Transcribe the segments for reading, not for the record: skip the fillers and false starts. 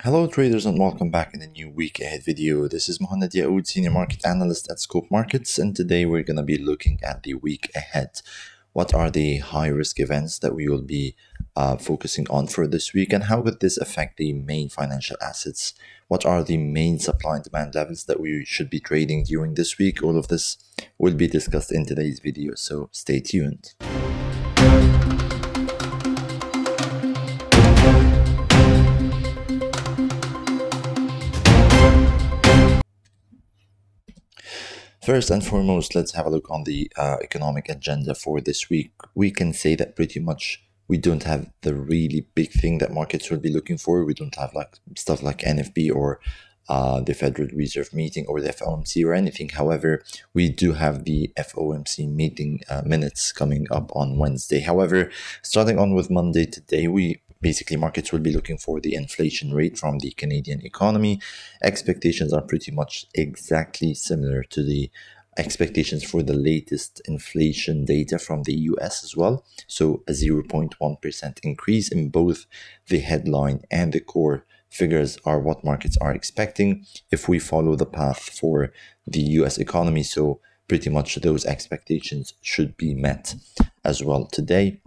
Hello traders and welcome back in a new week ahead video. This is Mohanad Yakout, Senior Market Analyst at Scope Markets, and today we're going to be looking at the week ahead. What are the high risk events that we will be focusing on for this week, and how could this affect the main financial assets? What are the main supply and demand levels that we should be trading during this week? All of this will be discussed in today's video, so stay tuned. First and foremost, let's have a look on the economic agenda for this week. We can say that pretty much we don't have the really big thing that markets will be looking for. We don't have like stuff like NFP or the Federal Reserve meeting or the FOMC or anything. However, we do have the FOMC meeting minutes coming up on Wednesday. However, starting on with Monday today, markets will be looking for the inflation rate from the Canadian economy. Expectations are pretty much exactly similar to the expectations for the latest inflation data from the US as well. So a 0.1% increase in both the headline and the core figures are what markets are expecting if we follow the path for the US economy. So pretty much those expectations should be met as well today.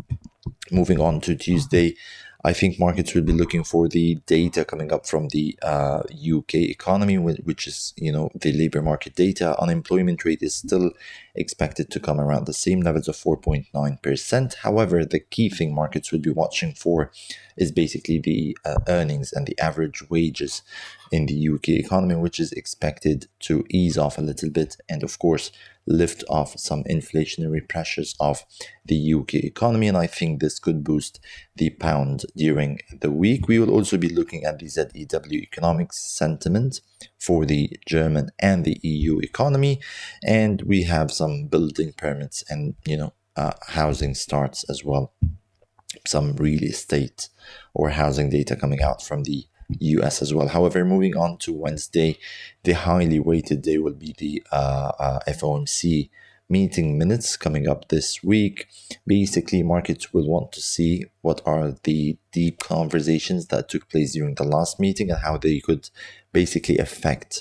Moving on to Tuesday, I think markets will be looking for the data coming up from the UK economy, which is, the labor market data. Unemployment rate is still expected to come around the same levels of 4.9%. However, the key thing markets will be watching for is basically the earnings and the average wages in the UK economy, which is expected to ease off a little bit and, of course, lift off some inflationary pressures of the UK economy. And I think this could boost the pound during the week. We will also be looking at the ZEW economic sentiment for the German and the EU economy. And we have some building permits and, housing starts as well. Some real estate or housing data coming out from the US as well. However, moving on to Wednesday, the highly weighted day will be the FOMC meeting minutes coming up this week. Basically, markets will want to see what are the deep conversations that took place during the last meeting and how they could basically affect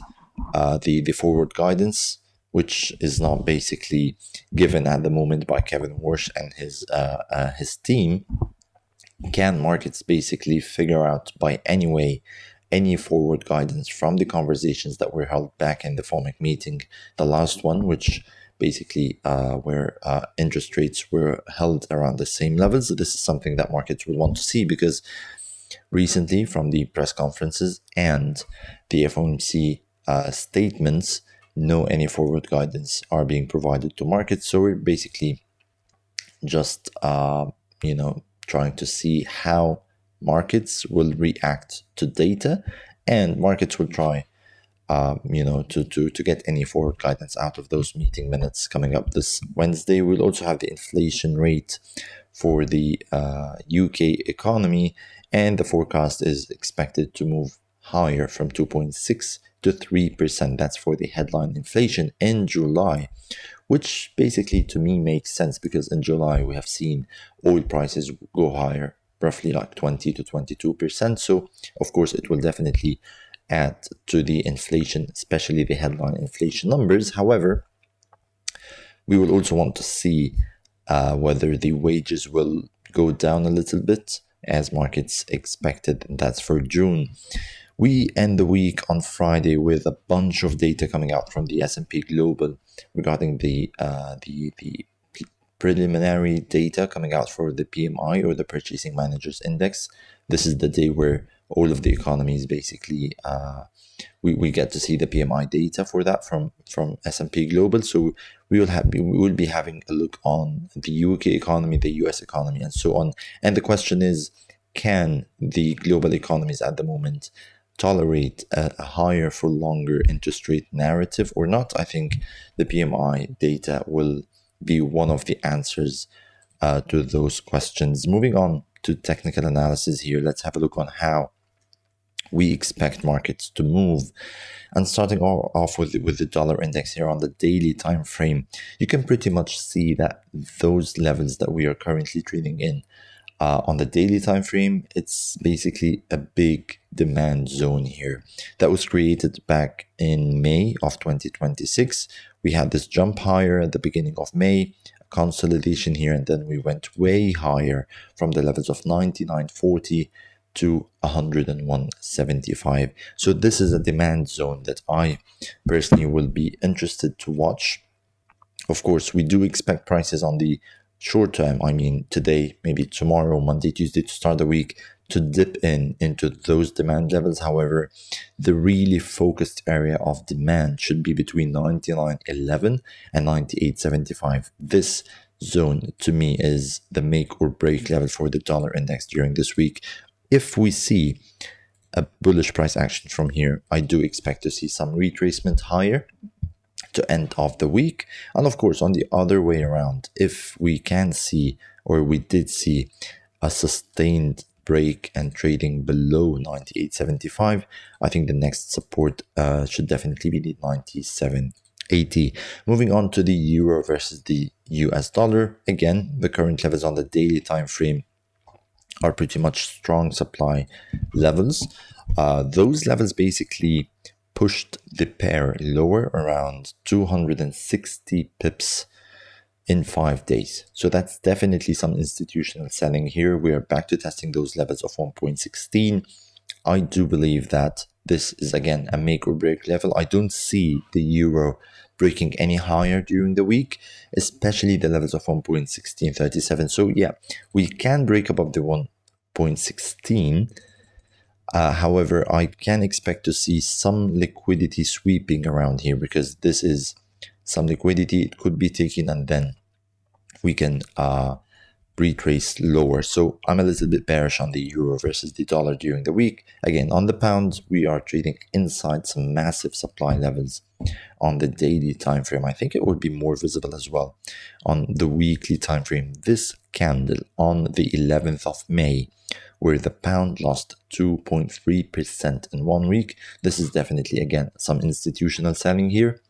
the forward guidance, which is not basically given at the moment by Kevin Warsh and his team. Can markets basically figure out by any way any forward guidance from the conversations that were held back in the FOMC meeting, the last one, which basically where interest rates were held around the same levels? This is something that markets will want to see because recently from the press conferences and the FOMC statements, no any forward guidance are being provided to markets. So we're basically just, trying to see how markets will react to data, and markets will try, to get any forward guidance out of those meeting minutes coming up this Wednesday. We'll also have the inflation rate for the UK economy, and the forecast is expected to move higher from 2.6 to 3%. That's for the headline inflation in July, which basically to me makes sense because in July we have seen oil prices go higher, roughly like 20 to 22%. So, of course, it will definitely add to the inflation, especially the headline inflation numbers. However, we will also want to see whether the wages will go down a little bit as markets expected. That's for June. We end the week on Friday with a bunch of data coming out from the S&P Global regarding the preliminary data coming out for the PMI or the Purchasing Managers Index. This is the day where all of the economies basically we get to see the PMI data for that from S&P Global. So we will be having a look on the UK economy, the US economy, and so on. And the question is, can the global economies at the moment tolerate a higher for longer interest rate narrative or not? I think the PMI data will be one of the answers to those questions. Moving on to technical analysis here, let's have a look on how we expect markets to move. And starting off with the dollar index here on the daily time frame, you can pretty much see that those levels that we are currently trading in On the daily time frame, it's basically a big demand zone here that was created back in May of 2026. We had this jump higher at the beginning of May, a consolidation here, and then we went way higher from the levels of 99.40 to 101.75. So this is a demand zone that I personally will be interested to watch. Of course, we do expect prices on the short term, I mean today, maybe tomorrow, Monday, Tuesday, to start the week, to dip into those demand levels. However, the really focused area of demand should be between 99.11 and 98.75. This zone to me is the make or break level for the dollar index during this week. If we see a bullish price action from here, I do expect to see some retracement higher to end of the week. And of course, on the other way around, if we can see, or we did see, a sustained break and trading below 98.75, I think the next support should definitely be the 97.80. Moving on to the euro versus the US dollar. Again, the current levels on the daily time frame are pretty much strong supply levels. Those levels basically pushed the pair lower around 260 pips in 5 days. So that's definitely some institutional selling here. We are back to testing those levels of 1.16. I do believe that this is again a make or break level. I don't see the euro breaking any higher during the week, especially the levels of 1.1637. So yeah, we can break above the 1.16. However, I can expect to see some liquidity sweeping around here, because this is some liquidity. It could be taken and then we can retrace lower. So I'm a little bit bearish on the euro versus the dollar during the week. Again, on the pound, we are trading inside some massive supply levels on the daily time frame. I think it would be more visible as well on the weekly time frame. This candle on the 11th of May, where the pound lost 2.3% in 1 week. This is definitely, again, some institutional selling here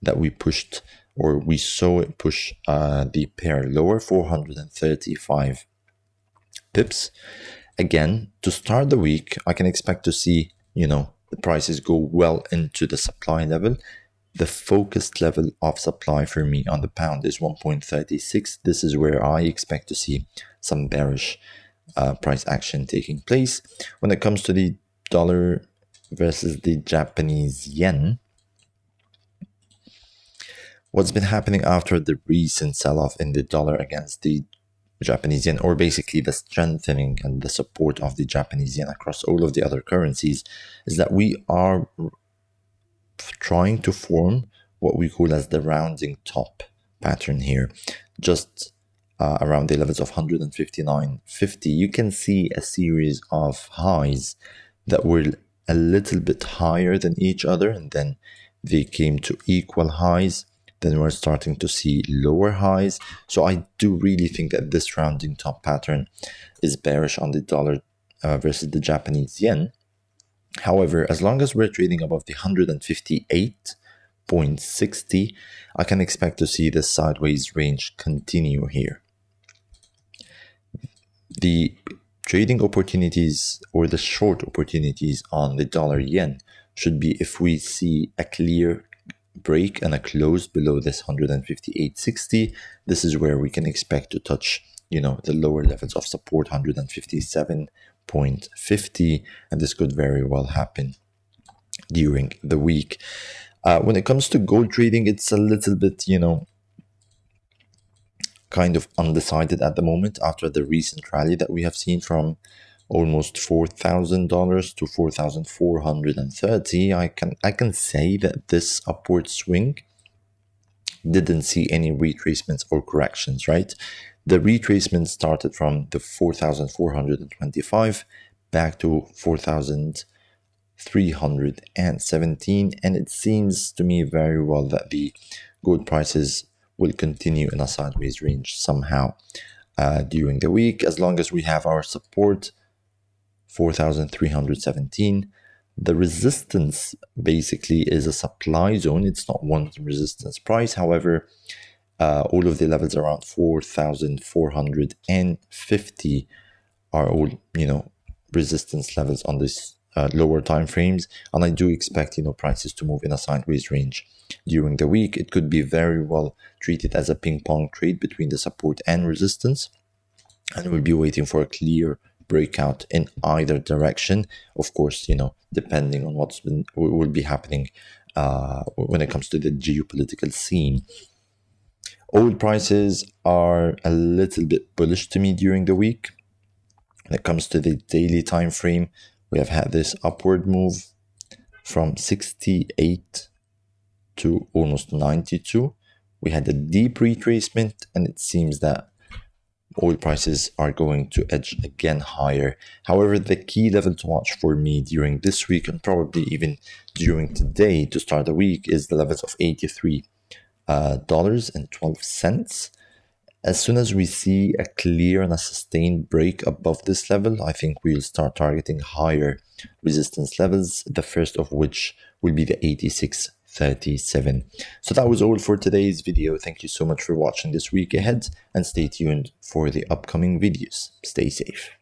that we pushed, or we saw it push the pair lower, 435 pips. Again, to start the week, I can expect to see, the prices go well into the supply level. The focused level of supply for me on the pound is 1.36. This is where I expect to see some bearish price action taking place. When it comes to the dollar versus the Japanese yen, what's been happening after the recent sell-off in the dollar against the Japanese yen, or basically the strengthening and the support of the Japanese yen across all of the other currencies, is that we are trying to form what we call as the rounding top pattern here, just around the levels of 159.50. You can see a series of highs that were a little bit higher than each other, and then they came to equal highs. Then we're starting to see lower highs. So I do really think that this rounding top pattern is bearish on the dollar versus the Japanese yen. However, as long as we're trading above the 158.60, I can expect to see the sideways range continue here. The trading opportunities, or the short opportunities on the dollar yen, should be if we see a clear break and a close below this 158.60. This is where we can expect to touch, the lower levels of support, 157.50, and this could very well happen during the week. When it comes to gold trading, it's a little bit, kind of undecided at the moment after the recent rally that we have seen from almost $4,000 to $4,430. I can say that this upward swing didn't see any retracements or corrections, right? The retracement started from the 4,425 back to 4,317, and it seems to me very well that the gold prices will continue in a sideways range somehow during the week, as long as we have our support 4,317. The resistance basically is a supply zone. It's not one resistance price. However, all of the levels around 4,450 are all, resistance levels on this lower time frames, and I do expect, prices to move in a sideways range during the week. It could be very well treated as a ping pong trade between the support and resistance, and we'll be waiting for a clear breakout in either direction. Of course, depending on will be happening when it comes to the geopolitical scene. Oil prices are a little bit bullish to me during the week. When it comes to the daily time frame, we have had this upward move from 68 to almost 92. We had a deep retracement, and it seems that oil prices are going to edge again higher. However, the key level to watch for me during this week, and probably even during today to start the week, is the levels of $83.12. As soon as we see a clear and a sustained break above this level, I think we'll start targeting higher resistance levels, the first of which will be the 86.37. So that was all for today's video. Thank you so much for watching this week ahead, and stay tuned for the upcoming videos. Stay safe.